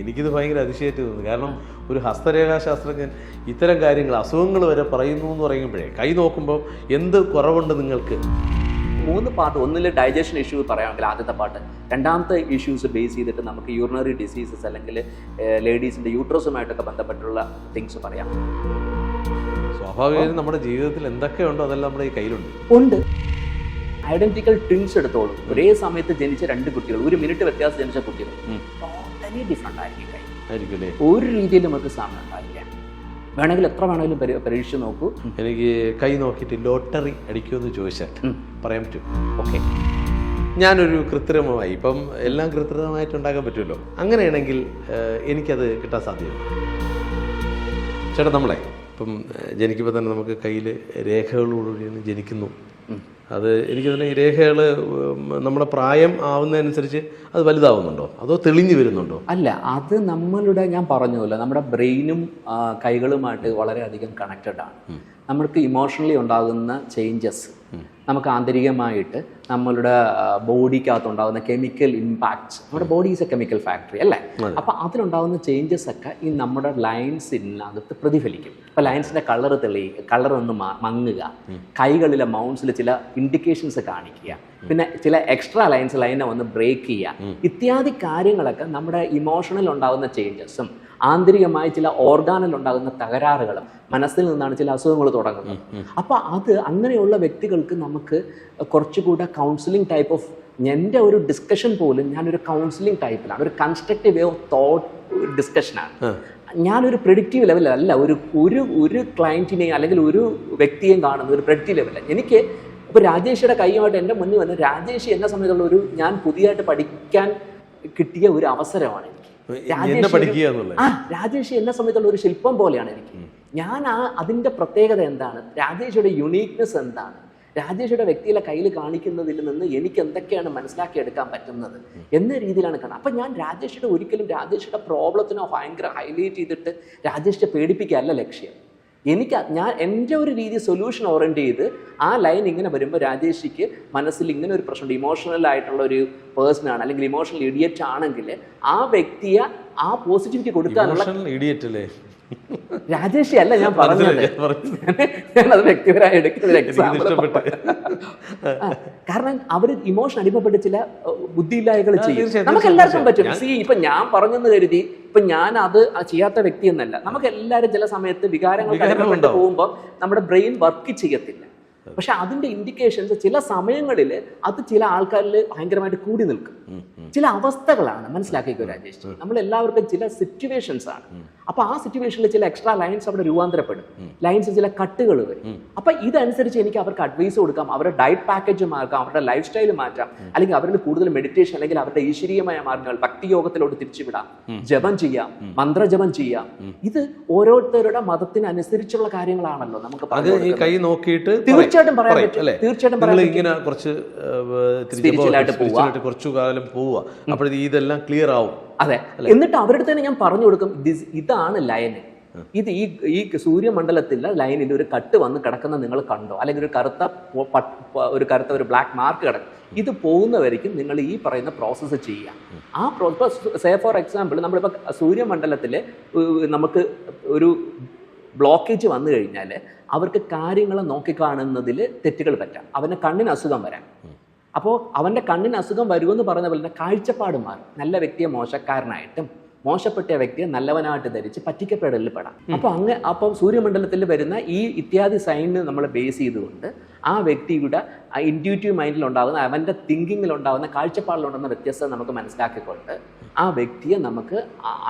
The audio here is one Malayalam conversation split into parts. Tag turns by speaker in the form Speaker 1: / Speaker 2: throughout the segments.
Speaker 1: എനിക്കിത് ഭയങ്കര അതിശയമായിട്ട് തോന്നുന്നു. കാരണം ഒരു ഹസ്തരേഖാശാസ്ത്രജ്ഞൻ ഇത്തരം കാര്യങ്ങൾ അസുഖങ്ങൾ വരെ പറയുന്നു എന്ന് പറയുമ്പോഴേ കൈ നോക്കുമ്പോൾ എന്ത് കുറവുണ്ട് നിങ്ങൾക്ക്?
Speaker 2: 3 പാർട്ട്. ഒന്നിൽ ഡൈജഷൻ ഇഷ്യൂ പറയുകയാണെങ്കിൽ ആദ്യത്തെ പാർട്ട്, രണ്ടാമത്തെ ഇഷ്യൂസ് ബേസ് ചെയ്തിട്ട് നമുക്ക് യൂറിനറി ഡിസീസസ് അല്ലെങ്കിൽ ലേഡീസിൻ്റെ യൂട്രസുമായിട്ടൊക്കെ ബന്ധപ്പെട്ടുള്ള തിങ്സ് പറയാം.
Speaker 1: സ്വാഭാവികമായും നമ്മുടെ ജീവിതത്തിൽ എന്തൊക്കെയുണ്ടോ അതെല്ലാം നമ്മുടെ ഈ കയ്യിലുണ്ട്.
Speaker 2: ഉണ്ട്. ഐഡന്റിക്കൽ ട്വിൻസ് എടുത്തോളൂ. ഒരേ സമയത്ത് ജനിച്ച 2 കുട്ടികൾ, 1 മിനിറ്റ് വ്യത്യാസം ജനിച്ച കുട്ടികൾ, ടോട്ടലി ഡിഫറെൻ്റ് ആയിരിക്കും കൈ. ഒരു രീതിയിൽ നമുക്ക് സാമ്യം ഉണ്ടാവില്ല. വേണമെങ്കിൽ എത്ര വേണമെങ്കിലും പരീക്ഷിച്ച് നോക്കൂ.
Speaker 1: എനിക്ക് കൈ നോക്കിയിട്ട് ലോട്ടറി അടിക്കുമെന്ന് ചോദിച്ചാൽ പറയാൻ പറ്റും.
Speaker 2: ഓക്കെ,
Speaker 1: ഞാനൊരു കൃത്രിമമായി, ഇപ്പം എല്ലാം കൃത്രിമമായിട്ട് ഉണ്ടാക്കാൻ പറ്റുമല്ലോ, അങ്ങനെയാണെങ്കിൽ എനിക്കത് കിട്ടാൻ സാധ്യതയുണ്ട്. ചേട്ടാ, നമ്മളെ ഇപ്പം ജനിക്കുമ്പോൾ തന്നെ നമുക്ക് കയ്യിൽ രേഖകളോടുകൂടിയാണ് ജനിക്കുന്നു. അത് എനിക്ക് തന്നെ ഈ രേഖകൾ നമ്മുടെ പ്രായം ആവുന്നതനുസരിച്ച് അത് വലുതാവുന്നുണ്ടോ അതോ തെളിഞ്ഞു വരുന്നുണ്ടോ?
Speaker 2: അല്ല, അത് നമ്മളുടെ, ഞാൻ പറഞ്ഞല്ലോ, നമ്മുടെ ബ്രെയിനും കൈകളുമായിട്ട് വളരെയധികം കണക്റ്റഡ് ആണ്. നമ്മൾക്ക് ഇമോഷണലി ഉണ്ടാകുന്ന ചേഞ്ചസ്, നമുക്ക് ആന്തരികമായിട്ട് നമ്മളുടെ ബോഡിക്കകത്തുണ്ടാകുന്ന കെമിക്കൽ ഇമ്പാക്ട്സ്, നമ്മുടെ body is A chemical factory അല്ലേ? അപ്പം അതിലുണ്ടാകുന്ന ചേഞ്ചസ് ഒക്കെ ഈ നമ്മുടെ ലൈൻസിനകത്ത് പ്രതിഫലിക്കും. ഇപ്പം ലൈൻസിൻ്റെ കളർ ഒന്ന് മങ്ങുക, കൈകളിലെ മൗണ്ട്സിൽ ചില ഇൻഡിക്കേഷൻസ് കാണിക്കുക, പിന്നെ ചില എക്സ്ട്രാ ലൈനെ വന്ന് ബ്രേക്ക് ചെയ്യുക, ഇത്യാദി കാര്യങ്ങളൊക്കെ നമ്മുടെ ഇമോഷണൽ ഉണ്ടാകുന്ന ചേഞ്ചസും ആന്തരികമായി ചില ഓർഗാനിൽ ഉണ്ടാകുന്ന തകരാറുകളും മനസ്സിൽ നിന്നാണ് ചില അസുഖങ്ങൾ തുടങ്ങുന്നത്. അപ്പോൾ അത് അങ്ങനെയുള്ള വ്യക്തികൾക്ക് നമുക്ക് കുറച്ചുകൂടെ കൗൺസിലിംഗ് ടൈപ്പ് ഓഫ്, എൻ്റെ ഒരു ഡിസ്കഷൻ പോലും ഞാനൊരു കൗൺസിലിംഗ് ടൈപ്പിലാണ്, ഒരു കൺസ്ട്രക്റ്റീവ് വേ ഓഫ് തോട്ട് ഡിസ്കഷനാണ്. ഞാനൊരു പ്രെഡിക്റ്റീവ് ലെവലല്ല ഒരു ക്ലയൻറ്റിനെയും അല്ലെങ്കിൽ ഒരു വ്യക്തിയെയും കാണുന്ന ഒരു പ്രെഡിക്റ്റീവ് ലെവലല്ല. എനിക്ക് ഇപ്പോൾ രാജേഷിയുടെ കൈയുമായിട്ട് എൻ്റെ മുന്നിൽ വന്ന് രാജേഷ് എന്നെ സംബന്ധിച്ചുള്ള ഞാൻ പുതിയതായിട്ട് പഠിക്കാൻ കിട്ടിയ ഒരു അവസരമാണ് എനിക്ക്. രാജേഷ് എന്നെ സംബന്ധിച്ചുള്ള ഒരു ശില്പം പോലെയാണ് എനിക്ക്. ഞാൻ അതിൻ്റെ പ്രത്യേകത എന്താണ്, രാജേഷിയുടെ യുണീക്നെസ് എന്താണ്, രാജേഷിയുടെ വ്യക്തിയിലെ കയ്യിൽ കാണിക്കുന്നതിൽ നിന്ന് എനിക്ക് എന്തൊക്കെയാണ് മനസ്സിലാക്കിയെടുക്കാൻ പറ്റുന്നത് എന്ന രീതിയിലാണ് കാണുന്നത്. അപ്പം ഞാൻ ഒരിക്കലും രാജേഷിയുടെ പ്രോബ്ലത്തിനോ ഭയങ്കര ഹൈലൈറ്റ് ചെയ്തിട്ട് രാജേഷിനെ പേടിപ്പിക്കുകയല്ല ലക്ഷ്യം. എൻ്റെ ഒരു രീതി സൊല്യൂഷൻ ഓറിയൻറ്റ് ചെയ്ത് ആ ലൈൻ ഇങ്ങനെ വരുമ്പോൾ രാജേഷിക്ക് മനസ്സിൽ ഇങ്ങനെ ഒരു പ്രശ്നമുണ്ട്, ഇമോഷണൽ ആയിട്ടുള്ള ഒരു പേഴ്സൺ ആണ് അല്ലെങ്കിൽ ഇമോഷണൽ ഇഡിയറ്റ് ആണെങ്കിൽ ആ വ്യക്തിയെ ആ പോസിറ്റിവിറ്റി കൊടുക്കാനുള്ള രാജേഷി അല്ല ഞാൻ പറഞ്ഞത്, ഞാനത് വ്യക്തിപരമായി എടുക്കുന്ന എക്സാമ്പിൾ. കാരണം അവർ ഇമോഷൻ അടിമപ്പെട്ട് ചില ബുദ്ധിയില്ലായ്മകൾ ചെയ്യും. നമുക്ക് എല്ലാവർക്കും പറ്റും. ഇപ്പൊ ഞാൻ പറഞ്ഞെന്ന് കരുതി ഇപ്പൊ ഞാൻ അത് ചെയ്യാത്ത വ്യക്തി എന്നല്ല. നമുക്ക് എല്ലാവരും ചില സമയത്ത് വികാരങ്ങൾക്ക് അടിമപ്പെട്ട് പോകുമ്പോൾ നമ്മുടെ ബ്രെയിൻ വർക്ക് ചെയ്യത്തില്ല. പക്ഷെ അതിന്റെ ഇൻഡിക്കേഷൻസ് ചില സമയങ്ങളിൽ അത് ചില ആൾക്കാരിൽ ഭയങ്കരമായിട്ട് കൂടി നിൽക്കും. ചില അവസ്ഥകളാണ്, മനസ്സിലാക്കിക്കോ രാജേഷ്, നമ്മൾ എല്ലാവർക്കും ചില സിറ്റുവേഷൻസ് ആണ്. അപ്പൊ ആ സിറ്റുവേഷനിൽ ചില എക്സ്ട്രാ ലൈൻസ് അവിടെ രൂപാന്തരപ്പെടും, ലൈൻസ് ചില കട്ടുകൾ വരും. അപ്പൊ ഇതനുസരിച്ച് എനിക്ക് അവർക്ക് അഡ്വൈസ് കൊടുക്കാം, അവരുടെ ഡയറ്റ് പാക്കേജ് മാറ്റാം, അവരുടെ ലൈഫ് സ്റ്റൈൽ മാറ്റാം, അല്ലെങ്കിൽ അവരിൽ കൂടുതൽ മെഡിറ്റേഷൻ അല്ലെങ്കിൽ അവരുടെ ഈശ്വരീയമായ മാർഗങ്ങൾ ഭക്തിയോഗത്തിലോട്ട് തിരിച്ചുവിടാം, ജപം ചെയ്യാം, മന്ത്രജപം ചെയ്യാം. ഇത് ഓരോരുത്തരുടെ മതത്തിനനുസരിച്ചുള്ള കാര്യങ്ങളാണല്ലോ നമുക്ക്
Speaker 1: കൈ നോക്കിയിട്ട്
Speaker 2: തീർച്ചയായിട്ടും പറയാൻ പറ്റും. തീർച്ചയായിട്ടും
Speaker 1: കുറച്ചു കാലം പോവുക, അപ്പോഴത്തേക്ക് ഇതെല്ലാം ക്ലിയർ ആവും.
Speaker 2: അതെ, എന്നിട്ട് അവരുടെ തന്നെ ഞാൻ പറഞ്ഞു കൊടുക്കും, ഇതാണ് ലൈന്, ഇത് ഈ സൂര്യമണ്ഡലത്തിലെ ലൈനിൽ ഒരു കട്ട് വന്ന് കിടക്കുന്ന നിങ്ങൾ കണ്ടോ, അല്ലെങ്കിൽ ഒരു കറുത്ത ഒരു ബ്ലാക്ക് മാർക്ക് കിടക്കും, ഇത് പോകുന്നവരിക്കും നിങ്ങൾ ഈ പറയുന്ന പ്രോസസ്സ് ചെയ്യുക. ആ സേ ഫോർ എക്സാമ്പിൾ നമ്മളിപ്പോൾ സൂര്യമണ്ഡലത്തിൽ നമുക്ക് ഒരു ബ്ലോക്കേജ് വന്നു കഴിഞ്ഞാൽ അവർക്ക് കാര്യങ്ങളെ നോക്കിക്കാണുന്നതിൽ തെറ്റുകൾ പറ്റാം, അവൻ്റെ കണ്ണിന് അസുഖം വരാം. അപ്പോൾ അവൻ്റെ കണ്ണിന് അസുഖം വരുമെന്ന് പറഞ്ഞ പോലെ തന്നെ കാഴ്ചപ്പാട് മാറും. നല്ല വ്യക്തിയെ മോശക്കാരനായിട്ടും മോശപ്പെട്ട വ്യക്തിയെ നല്ലവനായിട്ട് ധരിച്ച് പറ്റിക്കപ്പെടലിൽ പെടാം. അപ്പം സൂര്യമണ്ഡലത്തിൽ വരുന്ന ഈ ഇത്യാദി സൈനിന് നമ്മൾ ബേസ് ചെയ്തുകൊണ്ട് ആ വ്യക്തിയുടെ ഇൻറ്റ്യൂറ്റീവ് മൈൻഡിലുണ്ടാകുന്ന അവൻ്റെ തിങ്കിങ്ങിലുണ്ടാകുന്ന കാഴ്ചപ്പാടിലുണ്ടാകുന്ന വ്യത്യസ്തത നമുക്ക് മനസ്സിലാക്കിക്കൊണ്ട് ആ വ്യക്തിയെ നമുക്ക്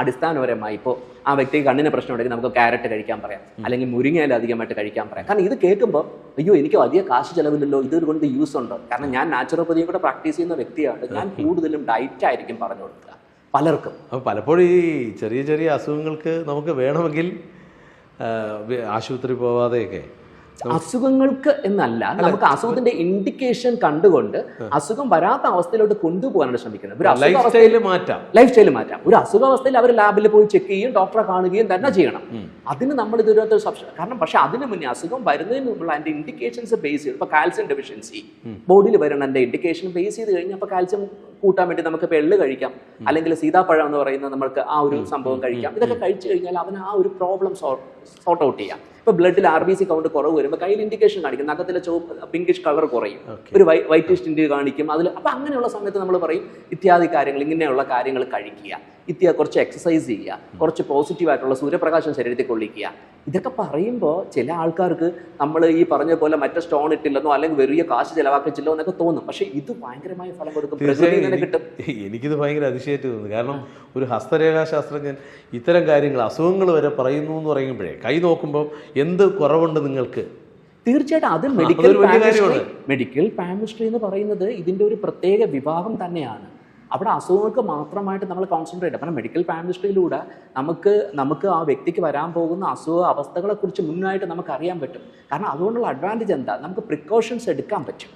Speaker 2: അടിസ്ഥാനപരമായി, ഇപ്പോൾ ആ വ്യക്തിക്ക് കണ്ണിന് പ്രശ്നം ഉണ്ടെങ്കിൽ നമുക്ക് ക്യാരറ്റ് കഴിക്കാൻ പറയാം, അല്ലെങ്കിൽ മുരിങ്ങയില അധികമായിട്ട് കഴിക്കാൻ പറയാം. കാരണം ഇത് കേൾക്കുമ്പോൾ അയ്യോ എനിക്ക് വലിയ കാശ് ചിലവില്ലല്ലോ, ഇതുകൊണ്ട് യൂസ് ഉണ്ടോ? കാരണം ഞാൻ നാച്ചുറോപ്പതിയും കൂടെ പ്രാക്ടീസ് ചെയ്യുന്ന വ്യക്തിയാണ്. ഞാൻ കൂടുതലും ഡയറ്റ് ആയിരിക്കും പറഞ്ഞു കൊടുക്കുക പലർക്കും.
Speaker 1: അപ്പോൾ പലപ്പോഴും ഈ ചെറിയ ചെറിയ അസുഖങ്ങൾക്ക് നമുക്ക് വേണമെങ്കിൽ ആശുപത്രി പോവാതെയൊക്കെ
Speaker 2: അസുഖങ്ങൾക്ക് എന്നല്ല, നമുക്ക് അസുഖത്തിന്റെ ഇൻഡിക്കേഷൻ കണ്ടുകൊണ്ട് അസുഖം വരാത്ത അവസ്ഥയിലോട്ട് കൊണ്ടുപോകാനാണ് ശ്രമിക്കുന്നത്. ഒരു
Speaker 1: ലൈഫ് സ്റ്റൈൽ മാറ്റാം.
Speaker 2: ഒരു അസുഖാവസ്ഥയിൽ അവർ ലാബിൽ പോയി ചെക്ക് ചെയ്യും, ഡോക്ടറെ കാണുകയും തന്നെ ചെയ്യണം. അതിന് നമ്മൾ ഇതുവരെ കാരണം, പക്ഷെ അതിന് മുന്നേ അസുഖം വരുന്നതിന് മുമ്പുള്ള അതിന്റെ ഇൻഡിക്കേഷൻസ് ബേസ് ചെയ്ത്, ഇപ്പൊ കാൽസ്യം ഡെഫിഷ്യൻസി ബോഡിയിൽ വരണം, എന്റെ ഇൻഡിക്കേഷൻ ബേസ് ചെയ്ത് കഴിഞ്ഞാൽ അപ്പൊ കാൽസ്യം കൂട്ടാൻ വേണ്ടി നമുക്ക് ഇപ്പൊ എള്ള് കഴിക്കാം, അല്ലെങ്കിൽ സീതാപ്പഴം എന്ന് പറയുന്ന നമുക്ക് ആ ഒരു സംഭവം കഴിക്കാം. ഇതൊക്കെ കഴിച്ചു കഴിഞ്ഞാൽ അവന് ആ ഒരു പ്രോബ്ലം സോർട്ട് ഔട്ട് ചെയ്യാം. ഇപ്പൊ ബ്ലഡിൽ RBC കൗണ്ട് കുറവ് വരുമ്പോൾ കയ്യിൽ ഇൻഡിക്കേഷൻ കാണിക്കും, നഖത്തിലെ പിങ്കിഷ് കളർ കുറയും, ഒരു വൈറ്റിഷ് ടിന്റ് കാണിക്കും. അതിൽ അപ്പൊ അങ്ങനെയുള്ള സമയത്ത് നമ്മൾ പറയും ഇത്യാദി കാര്യങ്ങൾ, ഇങ്ങനെയുള്ള കാര്യങ്ങൾ കഴിക്കുക, കുറച്ച് എക്സസൈസ് ചെയ്യുക, കുറച്ച് പോസിറ്റീവായിട്ടുള്ള സൂര്യപ്രകാശം ശരീരത്തിൽ കൊള്ളിക്കുക. ഇതൊക്കെ പറയുമ്പോൾ ചില ആൾക്കാർക്ക് നമ്മൾ ഈ പറഞ്ഞ പോലെ മറ്റേ സ്റ്റോൺ ഇട്ടില്ലെന്നോ അല്ലെങ്കിൽ വലിയ കാശ് ചെലവാക്കിച്ചില്ലോ എന്നൊക്കെ തോന്നും. പക്ഷെ ഇത് ഭയങ്കരമായ ഫലം കൊടുക്കും, കിട്ടും.
Speaker 1: എനിക്കിത് ഭയങ്കര അതിശയമായിട്ട് തോന്നുന്നു. കാരണം ഒരു ഹസ്തരേഖാശാസ്ത്രജ്ഞൻ ഇത്തരം കാര്യങ്ങൾ, അസുഖങ്ങൾ വരെ പറയുന്നു എന്ന് പറയുമ്പോഴേ കൈ നോക്കുമ്പോൾ എന്ത് കുറവുണ്ട് നിങ്ങൾക്ക്?
Speaker 2: തീർച്ചയായിട്ടും അത് മെഡിക്കൽ പാമിസ്ട്രി എന്ന് പറയുന്നത് ഇതിന്റെ ഒരു പ്രത്യേക വിഭാഗം തന്നെയാണ്. അവിടെ അസുഖങ്ങൾക്ക് മാത്രമായിട്ട് നമ്മൾ കോൺസെൻട്രേറ്റ് ചെയ്യണം. കാരണം മെഡിക്കൽ പാമിസ്ട്രിയിലൂടെ നമുക്ക് ആ വ്യക്തിക്ക് വരാൻ പോകുന്ന അസുഖ അവസ്ഥകളെ കുറിച്ച് മുന്നായിട്ട് നമുക്ക് അറിയാൻ പറ്റും. കാരണം അതുകൊണ്ടുള്ള അഡ്വാൻറ്റേജ് എന്താ, നമുക്ക് പ്രിക്കോഷൻസ് എടുക്കാൻ പറ്റും.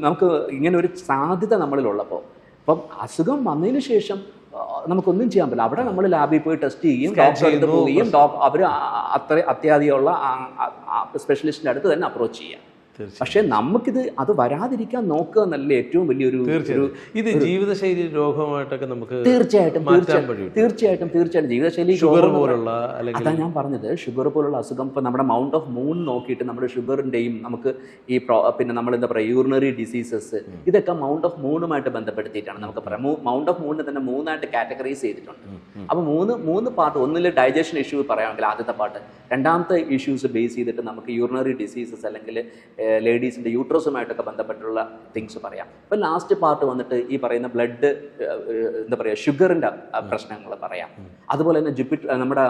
Speaker 2: നമുക്ക് ഇങ്ങനെ ഒരു സാധ്യത നമ്മളിലുള്ളപ്പോൾ, അപ്പം അസുഖം വന്നതിന് ശേഷം നമുക്കൊന്നും ചെയ്യാൻ പറ്റില്ല. അവിടെ നമ്മൾ ലാബിൽ പോയി ടെസ്റ്റ് ചെയ്യും, ഡോക്ടറെ അടുത്ത് പോവുകയും അവർ അത്ര അത്യാധികമുള്ള സ്പെഷ്യലിസ്റ്റിന്റെ അടുത്ത് തന്നെ അപ്രോച്ച് ചെയ്യാം. പക്ഷെ നമുക്കിത് അത് വരാതിരിക്കാൻ നോക്കുക എന്നല്ലേ ഏറ്റവും വലിയൊരു.
Speaker 1: ഇത് ജീവിതശൈലി രോഗമായിട്ടൊക്കെ നമുക്ക്
Speaker 2: തീർച്ചയായിട്ടും ജീവിതശൈലി
Speaker 1: പോലുള്ള,
Speaker 2: അതാ ഞാൻ പറഞ്ഞത്, ഷുഗർ പോലുള്ള അസുഖം. ഇപ്പൊ നമ്മുടെ മൗണ്ട് ഓഫ് മൂൺ നോക്കിയിട്ട് നമ്മുടെ ഷുഗറിന്റെയും നമുക്ക് ഈ പിന്നെ നമ്മൾ എന്താ പറയുക യൂറിനറി ഡിസീസസ്, ഇതൊക്കെ മൗണ്ട് ഓഫ് മൂണുമായിട്ട് ബന്ധപ്പെടുത്തിയിട്ടാണ് നമുക്ക് പറയാം. മൗണ്ട് ഓഫ് മൂണിനെ തന്നെ 3ആയിട്ട് കാറ്റഗറൈസ് ചെയ്തിട്ടുണ്ട്. അപ്പൊ മൂന്ന് പാർട്ട്, ഒന്നിൽ ഡൈജഷൻ ഇഷ്യൂ പറയുകയാണെങ്കിൽ ആദ്യത്തെ പാർട്ട്, രണ്ടാമത്തെ ഇഷ്യൂസ് ബേസ് ചെയ്തിട്ട് നമുക്ക് യൂറിനറി ഡിസീസസ് അല്ലെങ്കിൽ ലേഡീസിന്റെ യൂട്രസുമായിട്ടൊക്കെ ബന്ധപ്പെട്ടുള്ള തിങ്സ് പറയാം. ഇപ്പൊ ലാസ്റ്റ് പാർട്ട് വന്നിട്ട് ഈ പറയുന്ന ബ്ലഡ് എന്താ പറയുക ഷുഗറിന്റെ പ്രശ്നങ്ങൾ പറയാം. അതുപോലെ തന്നെ നമ്മുടെ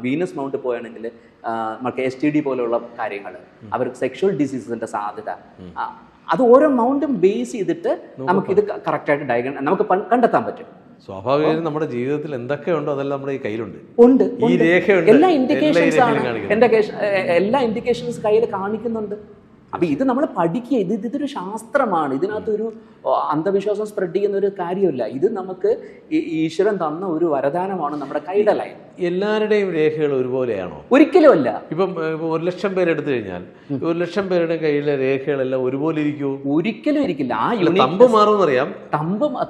Speaker 2: വീനസ് മൗണ്ട് പോയാണെങ്കിൽ നമുക്ക് STD പോലെയുള്ള കാര്യങ്ങൾ, അവർക്ക് സെക്ഷുവൽ ഡിസീസസിന്റെ സാധ്യത, അത് ഓരോ മൗണ്ടും ബേസ് ചെയ്തിട്ട് നമുക്കിത് കറക്റ്റായിട്ട് നമുക്ക് കണ്ടെത്താൻ പറ്റും.
Speaker 1: സ്വാഭാവികമായും നമ്മുടെ ജീവിതത്തിൽ എന്തൊക്കെയുണ്ടോ അതെല്ലാം നമ്മുടെ ഈ കയ്യിലുണ്ട്.
Speaker 2: ഈ രേഖയുണ്ട്, എല്ലാ ഇൻഡിക്കേഷൻസ് ആണ്, എല്ലാ ഇൻഡിക്കേഷൻസ് കയ്യിൽ കാണിക്കുന്നുണ്ട്. അപ്പൊ ഇത് നമ്മൾ പഠിക്കുക, ഇതൊരു ശാസ്ത്രമാണ്. ഇതിനകത്തൊരു അന്ധവിശ്വാസം സ്പ്രെഡ് ചെയ്യുന്ന ഒരു കാര്യമില്ല. ഇത് നമുക്ക് ഈശ്വരൻ തന്ന ഒരു വരദാനമാണ് നമ്മുടെ കൈയുടെ ലൈൻ.
Speaker 1: എല്ലാവരുടെയും രേഖകൾ ഒരുപോലെയാണോ?
Speaker 2: ഒരിക്കലും അല്ല.
Speaker 1: ഇപ്പം 1,00,000 പേരെടുത്തു കഴിഞ്ഞാൽ 1,00,000 പേരുടെ കയ്യിലെ രേഖകളെല്ലാം ഒരുപോലെ ഇരിക്കുമോ?
Speaker 2: ഒരിക്കലും ഇരിക്കില്ല.
Speaker 1: തമ്പ് മാറുമെന്നറിയാം.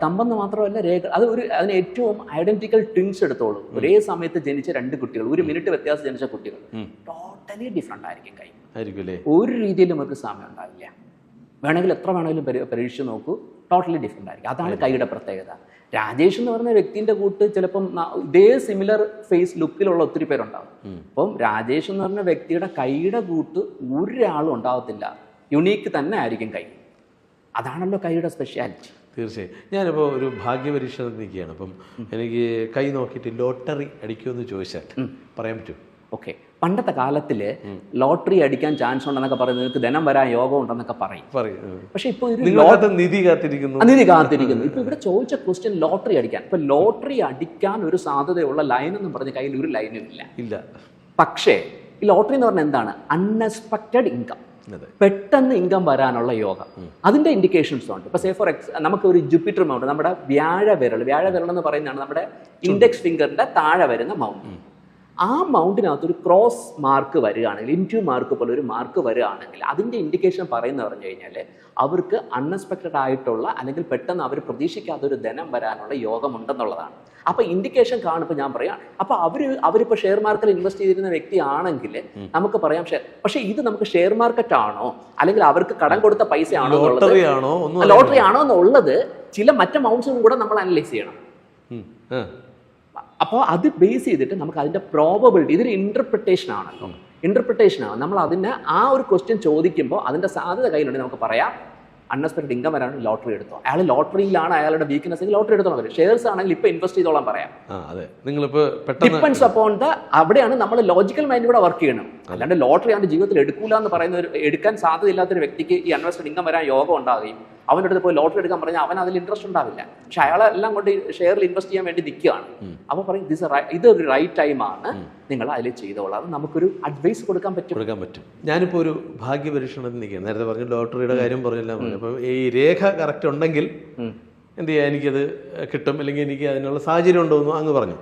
Speaker 2: തമ്പെന്ന് മാത്രമല്ല രേഖ, അതിന് ഏറ്റവും ഐഡന്റിക്കൽ ട്വിൻസ് എടുത്തോളൂ. ഒരേ സമയത്ത് ജനിച്ച 2 കുട്ടികൾ, 1 മിനിറ്റ് വ്യത്യാസം ജനിച്ച കുട്ടികൾ, ടോട്ടലി ഡിഫറെന്റ് ആയിരിക്കും കൈ. ഒരു രീതിയിലും അവർക്ക് സാമ്യം ഉണ്ടാവില്ല. വേണമെങ്കിൽ എത്ര വേണമെങ്കിലും പരീക്ഷിച്ച് നോക്കൂ, ടോട്ടലി ഡിഫറെന്റ് ആയിരിക്കും. അതാണ് കൈയുടെ പ്രത്യേകത. രാജേഷ് എന്ന് പറഞ്ഞ വ്യക്തിന്റെ കൂട്ട് ചിലപ്പം ഇതേ സിമിലർ ഫേസ് ലുക്കിലുള്ള ഒത്തിരി പേരുണ്ടാവും. അപ്പം രാജേഷ് എന്ന് പറഞ്ഞ വ്യക്തിയുടെ കൈയുടെ കൂട്ട് ഒരാളും ഉണ്ടാവത്തില്ല. യുണീക്ക് തന്നെ ആയിരിക്കും കൈ. അതാണല്ലോ കൈയുടെ സ്പെഷ്യാലിറ്റി.
Speaker 1: തീർച്ചയായും. ഞാനിപ്പോൾ ഒരു ഭാഗ്യപരീക്ഷണത്തിൽ നിൽക്കുകയാണ്. അപ്പം എനിക്ക് കൈ നോക്കിയിട്ട് ലോട്ടറി അടിക്കുമെന്ന് ചോദിച്ചാൽ പറയാൻ പറ്റും?
Speaker 2: ഓക്കെ, പണ്ടത്തെ കാലത്തില് ലോട്ടറി അടിക്കാൻ ചാൻസ് ഉണ്ടെന്നൊക്കെ പറയുന്നത്, നിങ്ങൾക്ക് ധനം വരാൻ യോഗം ഉണ്ടെന്നൊക്കെ പറയും. പക്ഷെ ഇപ്പൊ
Speaker 1: നിധി കാത്തിരിക്കുന്നു.
Speaker 2: ഇപ്പൊ ഇവിടെ ചോദിച്ച ക്വസ്റ്റ്യൻ ലോട്ടറി അടിക്കാൻ. ഇപ്പൊ ലോട്ടറി അടിക്കാൻ ഒരു സാധ്യതയുള്ള ലൈൻ എന്ന് പറഞ്ഞ കയ്യിൽ ഒരു ലൈനും ഇല്ല. പക്ഷേ ഈ ലോട്ടറി എന്ന് പറഞ്ഞാൽ എന്താണ്? അൺഎക്സ്പെക്റ്റഡ് ഇൻകം, പെട്ടെന്ന് ഇൻകം വരാനുള്ള യോഗം. അതിന്റെ ഇൻഡിക്കേഷൻസ് ഉണ്ട്. ഇപ്പൊ സേ ഫോർ നമുക്ക് ഒരു ജൂപ്പിറ്റർ മൗണ്ട്, നമ്മുടെ വ്യാഴ വിരൽ എന്ന് പറയുന്നതാണ് നമ്മുടെ ഇൻഡെക്സ് ഫിംഗറിന്റെ താഴെ വരുന്ന മൗണ്ട്. ആ മൗണ്ടിനകത്ത് ഒരു ക്രോസ് മാർക്ക് വരികയാണെങ്കിൽ, ഇൻറ്റു മാർക്ക് പോലെ ഒരു മാർക്ക് വരികയാണെങ്കിൽ, അതിൻ്റെ ഇൻഡിക്കേഷൻ പറയുന്നത് പറഞ്ഞു കഴിഞ്ഞാൽ അവർക്ക് അൺഎക്സ്പെക്റ്റഡ് ആയിട്ടുള്ള അല്ലെങ്കിൽ പെട്ടെന്ന് അവർ പ്രതീക്ഷിക്കാത്ത ഒരു ധനം വരാനുള്ള യോഗമുണ്ടെന്നുള്ളതാണ്. അപ്പോൾ ഇൻഡിക്കേഷൻ കാണുമ്പോൾ ഞാൻ പറയാം, അപ്പോൾ അവരിപ്പോൾ ഷെയർ മാർക്കറ്റിൽ ഇൻവെസ്റ്റ് ചെയ്തിരുന്ന വ്യക്തിയാണെങ്കിൽ നമുക്ക് പറയാം പക്ഷേ ഇത് നമുക്ക് ഷെയർ മാർക്കറ്റ് ആണോ അല്ലെങ്കിൽ അവർക്ക് കടം കൊടുത്ത പൈസ ആണോ, ലോട്ടറി ആണോ എന്നുള്ളത് ചില മറ്റു മൗണ്ട്സും കൂടെ നമ്മൾ അനലൈസ് ചെയ്യണം. അപ്പോൾ അത് ബേസ് ചെയ്തിട്ട് നമുക്ക് അതിൻ്റെ പ്രോബബിലിറ്റി, ഇതൊരു ഇൻ്റർപ്രിട്ടേഷൻ ആണല്ലോ, ഇൻ്റർപ്രിട്ടേഷനാണ്. നമ്മൾ അതിനെ ആ ഒരു ക്വസ്റ്റ്യൻ ചോദിക്കുമ്പോൾ അതിൻ്റെ സാധ്യത കയ്യിലുണ്ടെങ്കിൽ നമുക്ക് പറയാം അൺഎക്സ്പെക്റ്റഡ് ഇൻകം വരാണ്, ലോട്ടറി എടുത്തോ. അയാൾ ലോട്ടറിയിലാണ് അയാളുടെ വീക്ക്നെസ് എങ്കിൽ ലോട്ടറി എടുത്തോളാം പറയും. ഷെയർസ് ആണെങ്കിൽ ഇപ്പൊ ഇൻവെസ്റ്റ് ചെയ്തോളാം പറയാം. ഡിപ്പെൻഡ്സ് അപ്പോൺ ദ, അവിടെയാണ് നമ്മൾ ലോജിക്കൽ മൈൻഡ് കൂടെ വർക്ക് ചെയ്യണം. അല്ലാണ്ട് ലോട്ടറി ആണ് ജീവിതത്തിൽ എടുക്കൂല എന്ന് പറയുന്ന എടുക്കാൻ സാധ്യതയില്ലാത്തൊരു വ്യക്തിക്ക് ഈ അൺഎക്സ്പെക്റ്റഡ് ഇൻകം വരാൻ യോഗം ഉണ്ടാകുകയും അവൻ്റെ അടുത്ത് പോയി ലോട്ടറി എടുക്കാൻ പറഞ്ഞാൽ അവൻ അതിൽ ഇൻട്രസ്റ്റ് ഉണ്ടാവില്ല. പക്ഷെ അയാളെല്ലാം കൊണ്ട് ഷെയറിൽ ഇൻവെസ്റ്റ് ചെയ്യാൻ വേണ്ടി നിൽക്കുകയാണ്. അപ്പോൾ പറയും ഇതൊരു റൈറ്റ് ടൈമാണ്, നിങ്ങൾ അതിൽ ചെയ്തോളാം. അത് നമുക്കൊരു അഡ്വൈസ് കൊടുക്കാൻ പറ്റും.
Speaker 1: ഞാനിപ്പോൾ ഒരു ഭാഗ്യപരീക്ഷണത്തിന് നിൽക്കുകയാണ്. നേരത്തെ പറഞ്ഞു ലോട്ടറിയുടെ കാര്യം പറഞ്ഞെല്ലാം പറഞ്ഞു. അപ്പം ഈ രേഖ കറക്റ്റ് ഉണ്ടെങ്കിൽ എന്ത് ചെയ്യാം, എനിക്കത് കിട്ടും, അല്ലെങ്കിൽ എനിക്ക് അതിനുള്ള സാഹചര്യം ഉണ്ടോയെന്നു അങ്ങ് പറഞ്ഞു.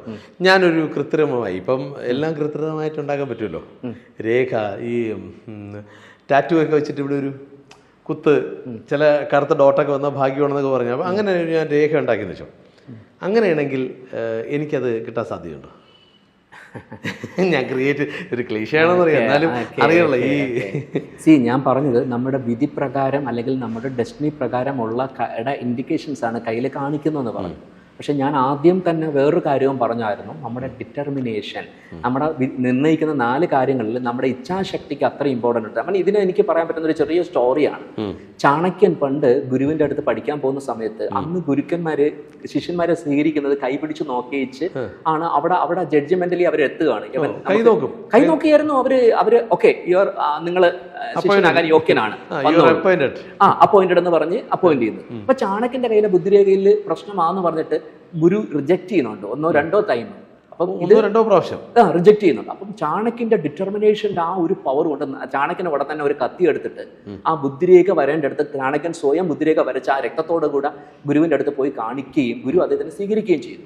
Speaker 1: ഞാനൊരു കൃത്രിമമായി, ഇപ്പം എല്ലാം കൃത്രിമമായിട്ട് ഉണ്ടാക്കാൻ പറ്റുമല്ലോ. രേഖ, ഈ ടാറ്റു ഒക്കെ വെച്ചിട്ട് ഇവിടെ ഒരു കുത്ത്, ചില കറുത്ത ഡോട്ടൊക്കെ വന്നാൽ ഭാഗ്യമാണെന്നൊക്കെ പറഞ്ഞു. അപ്പം അങ്ങനെ ഞാൻ രേഖ ഉണ്ടാക്കിയെന്ന് വെച്ചോ. അങ്ങനെയാണെങ്കിൽ എനിക്കത് കിട്ടാൻ സാധ്യതയുണ്ടോ? ഞാൻ ഒരു ക്ലീശയാണെന്ന് അറിയാം, എന്നാലും അറിയണല്ലോ.
Speaker 2: ഞാൻ പറഞ്ഞത് നമ്മുടെ വിധി പ്രകാരം അല്ലെങ്കിൽ നമ്മുടെ ഡെസ്റ്റിനി പ്രകാരമുള്ള ഇൻഡിക്കേഷൻസ് ആണ് കയ്യിൽ കാണിക്കുന്നതെന്ന് പറഞ്ഞു. പക്ഷെ ഞാൻ ആദ്യം തന്നെ വേറൊരു കാര്യവും പറഞ്ഞായിരുന്നു, നമ്മുടെ ഡിറ്റർമിനേഷൻ, നമ്മുടെ നിർണ്ണയിക്കുന്ന 4 കാര്യങ്ങളിൽ നമ്മുടെ ഇച്ഛാശക്തിക്ക് അത്ര ഇമ്പോർട്ടൻ്റ് ഉണ്ട്. അങ്ങനെ ഇതിന് എനിക്ക് പറയാൻ പറ്റുന്ന ഒരു ചെറിയ സ്റ്റോറിയാണ്. ചാണക്യൻ പണ്ട് ഗുരുവിന്റെ അടുത്ത് പഠിക്കാൻ പോകുന്ന സമയത്ത് അന്ന് ഗുരുക്കന്മാര് ശിഷ്യന്മാരെ സ്വീകരിക്കുന്നത് കൈപിടിച്ച് നോക്കിയിച്ച് ആണ്. അവിടെ ജഡ്ജ്മെന്റലി അവർ എത്തുകയാണ്. കൈ നോക്കിയായിരുന്നു അവര് ഓക്കെ, നിങ്ങൾ ശിഷ്യനാകാൻ യോഗ്യനാണ്, അപ്പോയിന്റഡ് എന്ന് പറഞ്ഞ് അപ്പോയിന്റ് ചെയ്യുന്നു. അപ്പൊ ചാണക്യന്റെ കയ്യിലെ ബുദ്ധിരേഖയിൽ പ്രശ്നമാണെന്ന് പറഞ്ഞിട്ട് ഗുരു റിജക്ട് ചെയ്യുന്നുണ്ട് 1-2 ടൈം. അപ്പം ഇത് 2 പ്രാവശ്യം റിജക്ട് ചെയ്യുന്നുണ്ട്. അപ്പം ചാണക്യന്റെ ഡിറ്റർമിനേഷന്റെ ആ ഒരു പവർ കൊണ്ട് ചാണക്യൻ അവിടെ തന്നെ ഒരു കത്തി എടുത്തിട്ട് ആ ബുദ്ധിരേഖ വരേണ്ട അടുത്ത് ചാണക്യൻ സ്വയം ബുദ്ധിരേഖ വരച്ച ആ രക്തത്തോടു കൂടെ ഗുരുവിന്റെ അടുത്ത് പോയി കാണിക്കുകയും ഗുരു അദ്ദേഹത്തിന് സ്വീകരിക്കുകയും ചെയ്തു.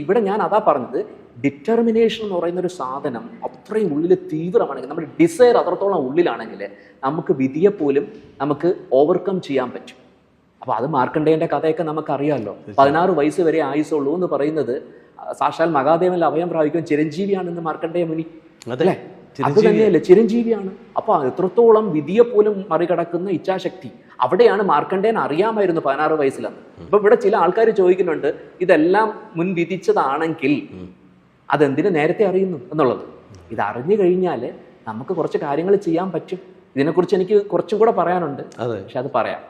Speaker 2: ഇവിടെ ഞാൻ അതാ പറഞ്ഞത്, ഡിറ്റർമിനേഷൻ എന്ന് പറയുന്ന ഒരു സാധനം അത്രയും ഉള്ളിൽ തീവ്രമാണെങ്കിൽ, നമ്മുടെ ഡിസയർ അത്രത്തോളം ഉള്ളിലാണെങ്കിൽ നമുക്ക് വിധിയെ പോലും നമുക്ക് ഓവർകം ചെയ്യാൻ പറ്റും. അപ്പൊ അത് മാർക്കണ്ഡേയന്റെ കഥയൊക്കെ നമുക്കറിയാമല്ലോ. 16 വയസ്സ് വരെ ആയുസുള്ളൂ എന്ന് പറയുന്നത് സാക്ഷാൽ മഹാദേവനിൽ അഭയം പ്രാപിക്കും ചിരഞ്ജീവിയാണെന്ന് മാർക്കണ്ഡേയ മുനി, അല്ലേ? അത് തന്നെയല്ലേ, ചിരഞ്ജീവിയാണ്. അപ്പൊ എത്രത്തോളം വിധിയെ പോലും മറികടക്കുന്ന ഇച്ഛാശക്തി അവിടെയാണ്. മാർക്കണ്ഡേയൻ അറിയാമായിരുന്നു 16 വയസ്സിലെന്ന്. അപ്പൊ ഇവിടെ ചില ആൾക്കാർ ചോദിക്കുന്നുണ്ട്, ഇതെല്ലാം മുൻ വിധിച്ചതാണെങ്കിൽ അതെന്തിനു നേരത്തെ അറിയുന്നു എന്നുള്ളത്. ഇത് അറിഞ്ഞു കഴിഞ്ഞാൽ നമുക്ക് കുറച്ച് കാര്യങ്ങൾ ചെയ്യാൻ പറ്റും. ഇതിനെക്കുറിച്ച് എനിക്ക് കുറച്ചും കൂടെ പറയാനുണ്ട്, പക്ഷെ അത് പറയാം.